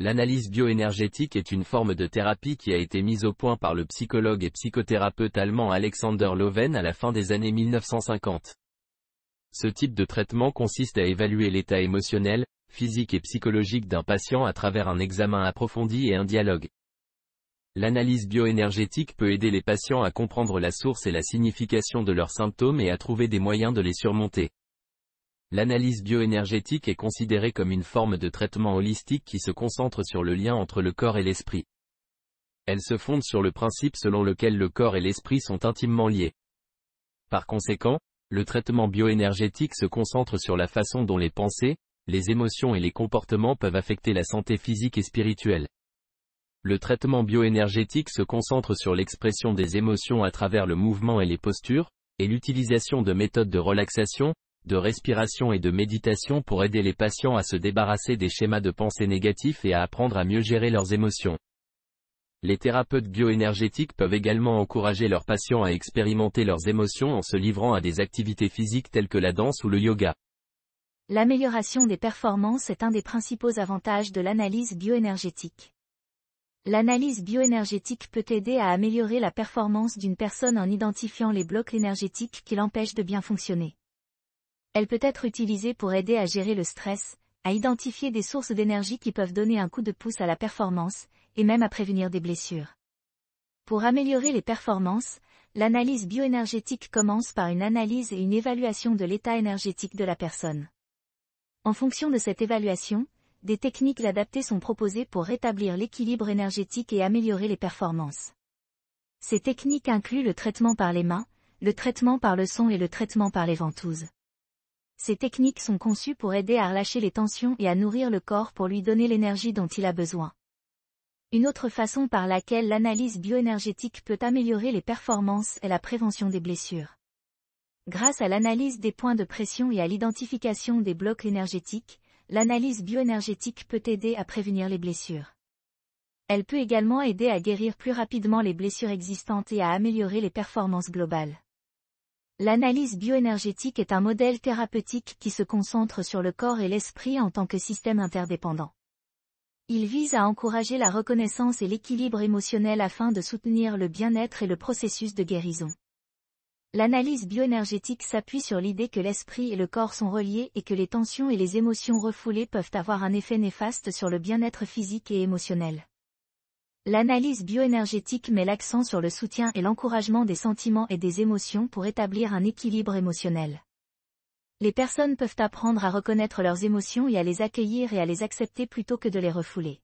L'analyse bioénergétique est une forme de thérapie qui a été mise au point par le psychologue et psychothérapeute allemand Alexander Loven à la fin des années 1950. Ce type de traitement consiste à évaluer l'état émotionnel, physique et psychologique d'un patient à travers un examen approfondi et un dialogue. L'analyse bioénergétique peut aider les patients à comprendre la source et la signification de leurs symptômes et à trouver des moyens de les surmonter. L'analyse bioénergétique est considérée comme une forme de traitement holistique qui se concentre sur le lien entre le corps et l'esprit. Elle se fonde sur le principe selon lequel le corps et l'esprit sont intimement liés. Par conséquent, le traitement bioénergétique se concentre sur la façon dont les pensées, les émotions et les comportements peuvent affecter la santé physique et spirituelle. Le traitement bioénergétique se concentre sur l'expression des émotions à travers le mouvement et les postures, et l'utilisation de méthodes de relaxation, de respiration et de méditation pour aider les patients à se débarrasser des schémas de pensée négatifs et à apprendre à mieux gérer leurs émotions. Les thérapeutes bioénergétiques peuvent également encourager leurs patients à expérimenter leurs émotions en se livrant à des activités physiques telles que la danse ou le yoga. L'amélioration des performances est un des principaux avantages de l'analyse bioénergétique. L'analyse bioénergétique peut aider à améliorer la performance d'une personne en identifiant les blocs énergétiques qui l'empêchent de bien fonctionner. Elle peut être utilisée pour aider à gérer le stress, à identifier des sources d'énergie qui peuvent donner un coup de pouce à la performance, et même à prévenir des blessures. Pour améliorer les performances, l'analyse bioénergétique commence par une analyse et une évaluation de l'état énergétique de la personne. En fonction de cette évaluation, des techniques adaptées sont proposées pour rétablir l'équilibre énergétique et améliorer les performances. Ces techniques incluent le traitement par les mains, le traitement par le son et le traitement par les ventouses. Ces techniques sont conçues pour aider à relâcher les tensions et à nourrir le corps pour lui donner l'énergie dont il a besoin. Une autre façon par laquelle l'analyse bioénergétique peut améliorer les performances est la prévention des blessures. Grâce à l'analyse des points de pression et à l'identification des blocs énergétiques, l'analyse bioénergétique peut aider à prévenir les blessures. Elle peut également aider à guérir plus rapidement les blessures existantes et à améliorer les performances globales. L'analyse bioénergétique est un modèle thérapeutique qui se concentre sur le corps et l'esprit en tant que système interdépendant. Il vise à encourager la reconnaissance et l'équilibre émotionnel afin de soutenir le bien-être et le processus de guérison. L'analyse bioénergétique s'appuie sur l'idée que l'esprit et le corps sont reliés et que les tensions et les émotions refoulées peuvent avoir un effet néfaste sur le bien-être physique et émotionnel. L'analyse bioénergétique met l'accent sur le soutien et l'encouragement des sentiments et des émotions pour établir un équilibre émotionnel. Les personnes peuvent apprendre à reconnaître leurs émotions et à les accueillir et à les accepter plutôt que de les refouler.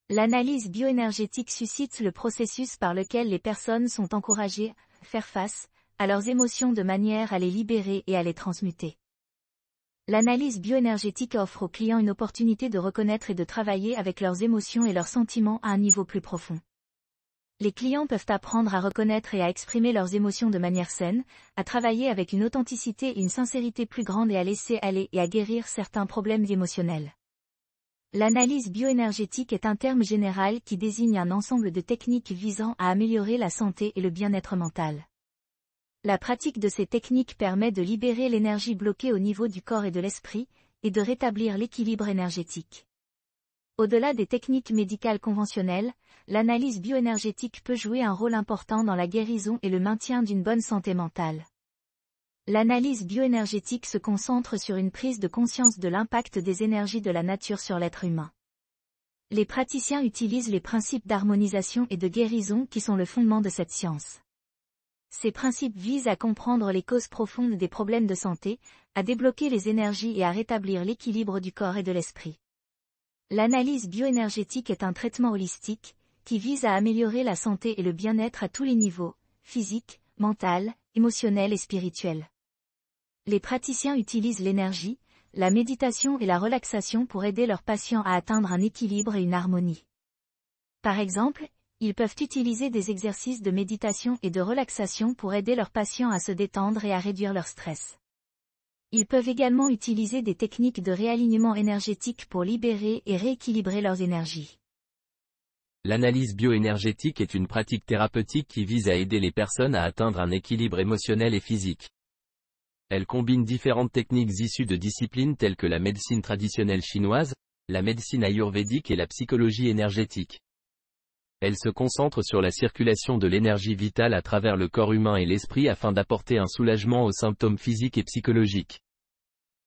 L'analyse bioénergétique suscite le processus par lequel les personnes sont encouragées à faire face à leurs émotions de manière à les libérer et à les transmuter. L'analyse bioénergétique offre aux clients une opportunité de reconnaître et de travailler avec leurs émotions et leurs sentiments à un niveau plus profond. Les clients peuvent apprendre à reconnaître et à exprimer leurs émotions de manière saine, à travailler avec une authenticité et une sincérité plus grande et à laisser aller et à guérir certains problèmes émotionnels. L'analyse bioénergétique est un terme général qui désigne un ensemble de techniques visant à améliorer la santé et le bien-être mental. La pratique de ces techniques permet de libérer l'énergie bloquée au niveau du corps et de l'esprit, et de rétablir l'équilibre énergétique. Au-delà des techniques médicales conventionnelles, l'analyse bioénergétique peut jouer un rôle important dans la guérison et le maintien d'une bonne santé mentale. L'analyse bioénergétique se concentre sur une prise de conscience de l'impact des énergies de la nature sur l'être humain. Les praticiens utilisent les principes d'harmonisation et de guérison qui sont le fondement de cette science. Ces principes visent à comprendre les causes profondes des problèmes de santé, à débloquer les énergies et à rétablir l'équilibre du corps et de l'esprit. L'analyse bioénergétique est un traitement holistique, qui vise à améliorer la santé et le bien-être à tous les niveaux, physique, mental, émotionnel et spirituel. Les praticiens utilisent l'énergie, la méditation et la relaxation pour aider leurs patients à atteindre un équilibre et une harmonie. Par exemple, ils peuvent utiliser des exercices de méditation et de relaxation pour aider leurs patients à se détendre et à réduire leur stress. Ils peuvent également utiliser des techniques de réalignement énergétique pour libérer et rééquilibrer leurs énergies. L'analyse bioénergétique est une pratique thérapeutique qui vise à aider les personnes à atteindre un équilibre émotionnel et physique. Elle combine différentes techniques issues de disciplines telles que la médecine traditionnelle chinoise, la médecine ayurvédique et la psychologie énergétique. Elle se concentre sur la circulation de l'énergie vitale à travers le corps humain et l'esprit afin d'apporter un soulagement aux symptômes physiques et psychologiques.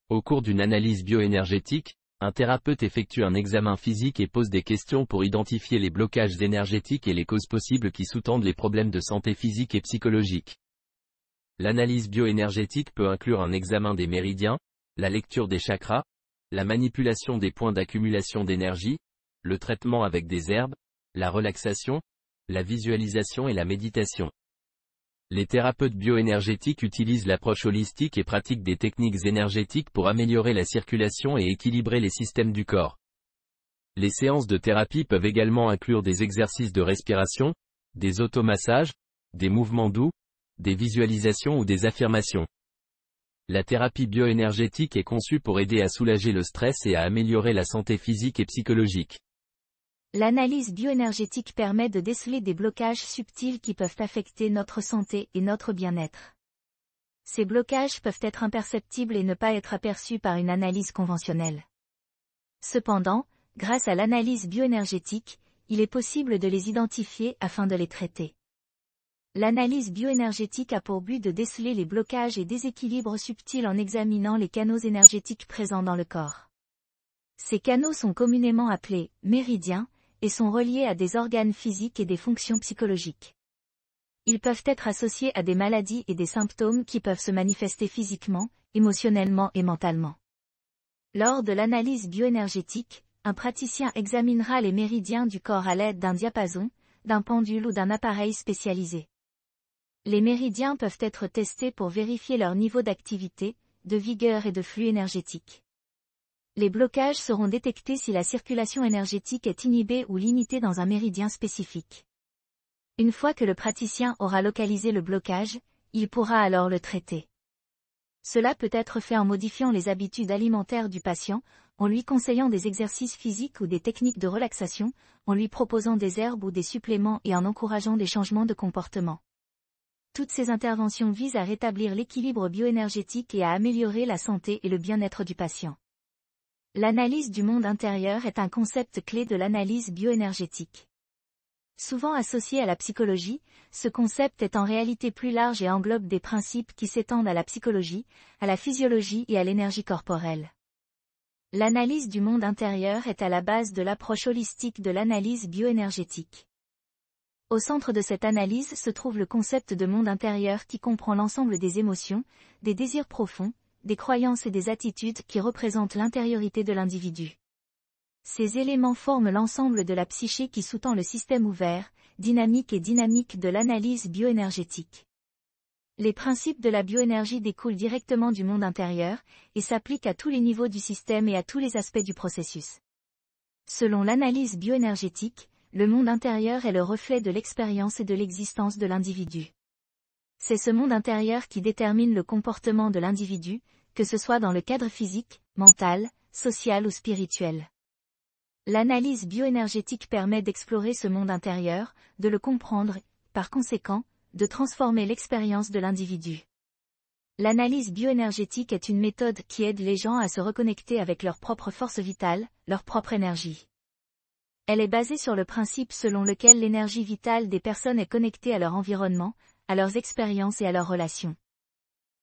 Au cours d'une analyse bioénergétique, un thérapeute effectue un examen physique et pose des questions pour identifier les blocages énergétiques et les causes possibles qui sous-tendent les problèmes de santé physique et psychologique. L'analyse bioénergétique peut inclure un examen des méridiens, la lecture des chakras, la manipulation des points d'accumulation d'énergie, le traitement avec des herbes, la relaxation, la visualisation et la méditation. Les thérapeutes bioénergétiques utilisent l'approche holistique et pratiquent des techniques énergétiques pour améliorer la circulation et équilibrer les systèmes du corps. Les séances de thérapie peuvent également inclure des exercices de respiration, des automassages, des mouvements doux, des visualisations ou des affirmations. La thérapie bioénergétique est conçue pour aider à soulager le stress et à améliorer la santé physique et psychologique. L'analyse bioénergétique permet de déceler des blocages subtils qui peuvent affecter notre santé et notre bien-être. Ces blocages peuvent être imperceptibles et ne pas être aperçus par une analyse conventionnelle. Cependant, grâce à l'analyse bioénergétique, il est possible de les identifier afin de les traiter. L'analyse bioénergétique a pour but de déceler les blocages et déséquilibres subtils en examinant les canaux énergétiques présents dans le corps. Ces canaux sont communément appelés méridiens et sont reliés à des organes physiques et des fonctions psychologiques. Ils peuvent être associés à des maladies et des symptômes qui peuvent se manifester physiquement, émotionnellement et mentalement. Lors de l'analyse bioénergétique, un praticien examinera les méridiens du corps à l'aide d'un diapason, d'un pendule ou d'un appareil spécialisé. Les méridiens peuvent être testés pour vérifier leur niveau d'activité, de vigueur et de flux énergétique. Les blocages seront détectés si la circulation énergétique est inhibée ou limitée dans un méridien spécifique. Une fois que le praticien aura localisé le blocage, il pourra alors le traiter. Cela peut être fait en modifiant les habitudes alimentaires du patient, en lui conseillant des exercices physiques ou des techniques de relaxation, en lui proposant des herbes ou des suppléments et en encourageant des changements de comportement. Toutes ces interventions visent à rétablir l'équilibre bioénergétique et à améliorer la santé et le bien-être du patient. L'analyse du monde intérieur est un concept clé de l'analyse bioénergétique. Souvent associé à la psychologie, ce concept est en réalité plus large et englobe des principes qui s'étendent à la psychologie, à la physiologie et à l'énergie corporelle. L'analyse du monde intérieur est à la base de l'approche holistique de l'analyse bioénergétique. Au centre de cette analyse se trouve le concept de monde intérieur qui comprend l'ensemble des émotions, des désirs profonds, des croyances et des attitudes qui représentent l'intériorité de l'individu. Ces éléments forment l'ensemble de la psyché qui sous-tend le système ouvert, dynamique et dynamique de l'analyse bioénergétique. Les principes de la bioénergie découlent directement du monde intérieur, et s'appliquent à tous les niveaux du système et à tous les aspects du processus. Selon l'analyse bioénergétique, le monde intérieur est le reflet de l'expérience et de l'existence de l'individu. C'est ce monde intérieur qui détermine le comportement de l'individu, que ce soit dans le cadre physique, mental, social ou spirituel. L'analyse bioénergétique permet d'explorer ce monde intérieur, de le comprendre, par conséquent, de transformer l'expérience de l'individu. L'analyse bioénergétique est une méthode qui aide les gens à se reconnecter avec leur propre force vitale, leur propre énergie. Elle est basée sur le principe selon lequel l'énergie vitale des personnes est connectée à leur environnement, à leurs expériences et à leurs relations.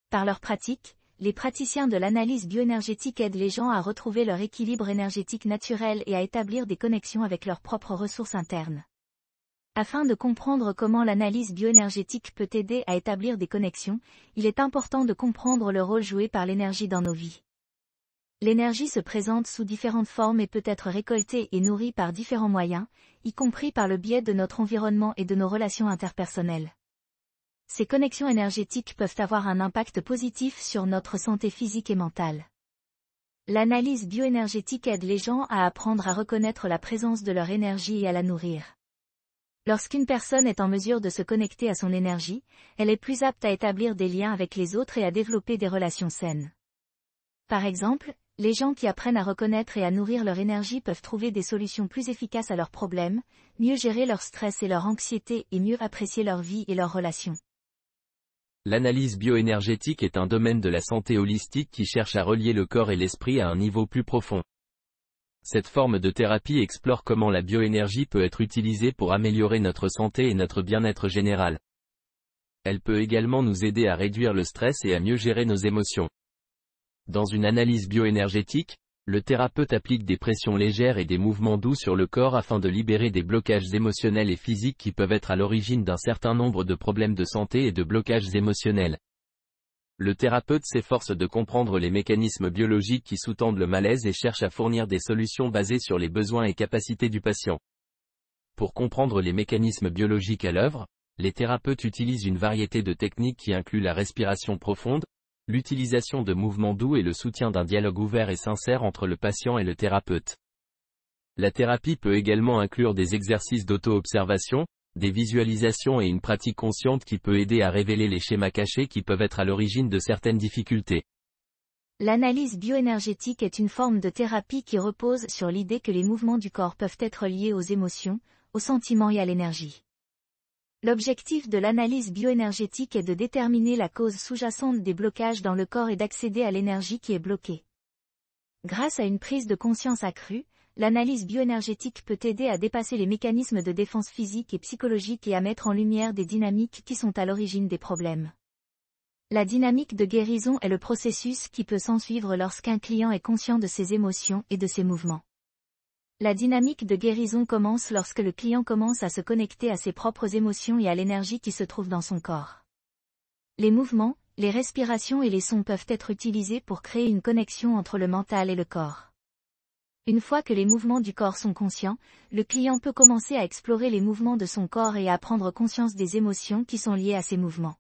Par leur pratique, les praticiens de l'analyse bioénergétique aident les gens à retrouver leur équilibre énergétique naturel et à établir des connexions avec leurs propres ressources internes. Afin de comprendre comment l'analyse bioénergétique peut aider à établir des connexions, il est important de comprendre le rôle joué par l'énergie dans nos vies. L'énergie se présente sous différentes formes et peut être récoltée et nourrie par différents moyens, y compris par le biais de notre environnement et de nos relations interpersonnelles. Ces connexions énergétiques peuvent avoir un impact positif sur notre santé physique et mentale. L'analyse bioénergétique aide les gens à apprendre à reconnaître la présence de leur énergie et à la nourrir. Lorsqu'une personne est en mesure de se connecter à son énergie, elle est plus apte à établir des liens avec les autres et à développer des relations saines. Par exemple, les gens qui apprennent à reconnaître et à nourrir leur énergie peuvent trouver des solutions plus efficaces à leurs problèmes, mieux gérer leur stress et leur anxiété et mieux apprécier leur vie et leurs relations. L'analyse bioénergétique est un domaine de la santé holistique qui cherche à relier le corps et l'esprit à un niveau plus profond. Cette forme de thérapie explore comment la bioénergie peut être utilisée pour améliorer notre santé et notre bien-être général. Elle peut également nous aider à réduire le stress et à mieux gérer nos émotions. Dans une analyse bioénergétique, le thérapeute applique des pressions légères et des mouvements doux sur le corps afin de libérer des blocages émotionnels et physiques qui peuvent être à l'origine d'un certain nombre de problèmes de santé et de blocages émotionnels. Le thérapeute s'efforce de comprendre les mécanismes biologiques qui sous-tendent le malaise et cherche à fournir des solutions basées sur les besoins et capacités du patient. Pour comprendre les mécanismes biologiques à l'œuvre, les thérapeutes utilisent une variété de techniques qui incluent la respiration profonde, l'utilisation de mouvements doux et le soutien d'un dialogue ouvert et sincère entre le patient et le thérapeute. La thérapie peut également inclure des exercices d'auto-observation, des visualisations et une pratique consciente qui peut aider à révéler les schémas cachés qui peuvent être à l'origine de certaines difficultés. L'analyse bioénergétique est une forme de thérapie qui repose sur l'idée que les mouvements du corps peuvent être liés aux émotions, aux sentiments et à l'énergie. L'objectif de l'analyse bioénergétique est de déterminer la cause sous-jacente des blocages dans le corps et d'accéder à l'énergie qui est bloquée. Grâce à une prise de conscience accrue, l'analyse bioénergétique peut aider à dépasser les mécanismes de défense physique et psychologique et à mettre en lumière des dynamiques qui sont à l'origine des problèmes. La dynamique de guérison est le processus qui peut s'ensuivre lorsqu'un client est conscient de ses émotions et de ses mouvements. La dynamique de guérison commence lorsque le client commence à se connecter à ses propres émotions et à l'énergie qui se trouve dans son corps. Les mouvements, les respirations et les sons peuvent être utilisés pour créer une connexion entre le mental et le corps. Une fois que les mouvements du corps sont conscients, le client peut commencer à explorer les mouvements de son corps et à prendre conscience des émotions qui sont liées à ces mouvements.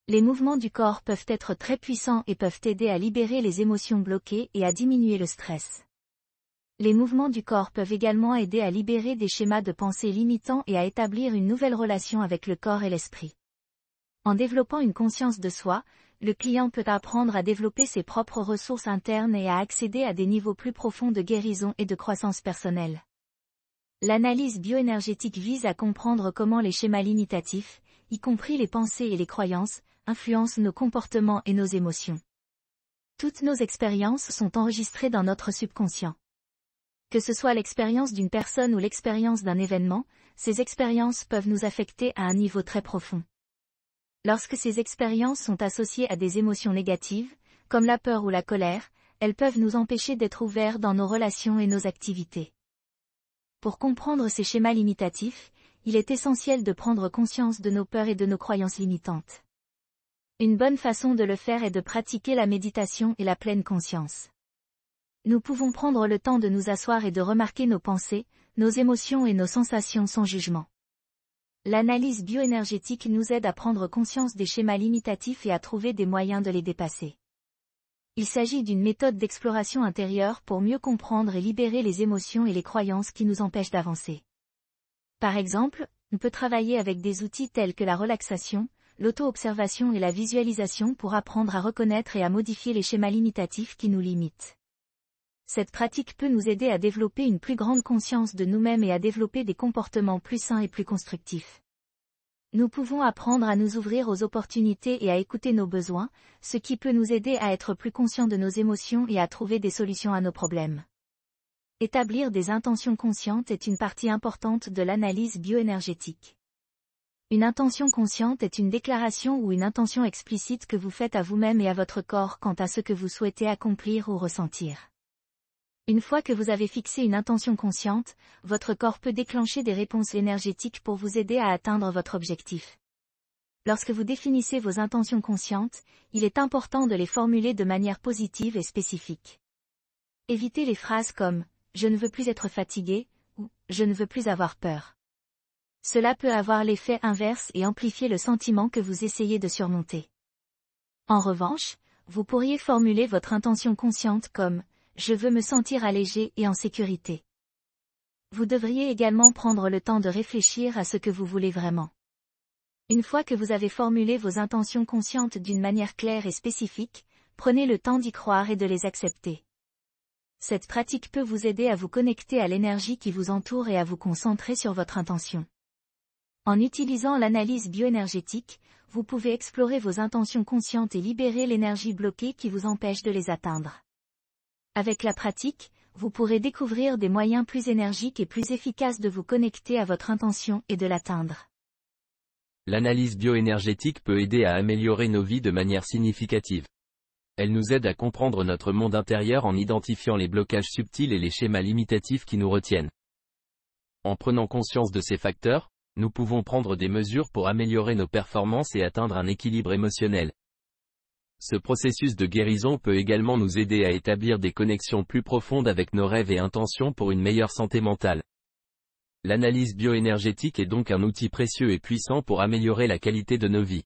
Les mouvements du corps peuvent être très puissants et peuvent aider à libérer les émotions bloquées et à diminuer le stress. Les mouvements du corps peuvent également aider à libérer des schémas de pensée limitants et à établir une nouvelle relation avec le corps et l'esprit. En développant une conscience de soi, le client peut apprendre à développer ses propres ressources internes et à accéder à des niveaux plus profonds de guérison et de croissance personnelle. L'analyse bioénergétique vise à comprendre comment les schémas limitatifs, y compris les pensées et les croyances, influencent nos comportements et nos émotions. Toutes nos expériences sont enregistrées dans notre subconscient. Que ce soit l'expérience d'une personne ou l'expérience d'un événement, ces expériences peuvent nous affecter à un niveau très profond. Lorsque ces expériences sont associées à des émotions négatives, comme la peur ou la colère, elles peuvent nous empêcher d'être ouverts dans nos relations et nos activités. Pour comprendre ces schémas limitatifs, il est essentiel de prendre conscience de nos peurs et de nos croyances limitantes. Une bonne façon de le faire est de pratiquer la méditation et la pleine conscience. Nous pouvons prendre le temps de nous asseoir et de remarquer nos pensées, nos émotions et nos sensations sans jugement. L'analyse bioénergétique nous aide à prendre conscience des schémas limitatifs et à trouver des moyens de les dépasser. Il s'agit d'une méthode d'exploration intérieure pour mieux comprendre et libérer les émotions et les croyances qui nous empêchent d'avancer. Par exemple, on peut travailler avec des outils tels que la relaxation, l'auto-observation et la visualisation pour apprendre à reconnaître et à modifier les schémas limitatifs qui nous limitent. Cette pratique peut nous aider à développer une plus grande conscience de nous-mêmes et à développer des comportements plus sains et plus constructifs. Nous pouvons apprendre à nous ouvrir aux opportunités et à écouter nos besoins, ce qui peut nous aider à être plus conscients de nos émotions et à trouver des solutions à nos problèmes. Établir des intentions conscientes est une partie importante de l'analyse bioénergétique. Une intention consciente est une déclaration ou une intention explicite que vous faites à vous-même et à votre corps quant à ce que vous souhaitez accomplir ou ressentir. Une fois que vous avez fixé une intention consciente, votre corps peut déclencher des réponses énergétiques pour vous aider à atteindre votre objectif. Lorsque vous définissez vos intentions conscientes, il est important de les formuler de manière positive et spécifique. Évitez les phrases comme « je ne veux plus être fatigué » ou « je ne veux plus avoir peur ». Cela peut avoir l'effet inverse et amplifier le sentiment que vous essayez de surmonter. En revanche, vous pourriez formuler votre intention consciente comme « je veux me sentir allégé et en sécurité ». Vous devriez également prendre le temps de réfléchir à ce que vous voulez vraiment. Une fois que vous avez formulé vos intentions conscientes d'une manière claire et spécifique, prenez le temps d'y croire et de les accepter. Cette pratique peut vous aider à vous connecter à l'énergie qui vous entoure et à vous concentrer sur votre intention. En utilisant l'analyse bioénergétique, vous pouvez explorer vos intentions conscientes et libérer l'énergie bloquée qui vous empêche de les atteindre. Avec la pratique, vous pourrez découvrir des moyens plus énergiques et plus efficaces de vous connecter à votre intention et de l'atteindre. L'analyse bioénergétique peut aider à améliorer nos vies de manière significative. Elle nous aide à comprendre notre monde intérieur en identifiant les blocages subtils et les schémas limitatifs qui nous retiennent. En prenant conscience de ces facteurs, nous pouvons prendre des mesures pour améliorer nos performances et atteindre un équilibre émotionnel. Ce processus de guérison peut également nous aider à établir des connexions plus profondes avec nos rêves et intentions pour une meilleure santé mentale. L'analyse bioénergétique est donc un outil précieux et puissant pour améliorer la qualité de nos vies.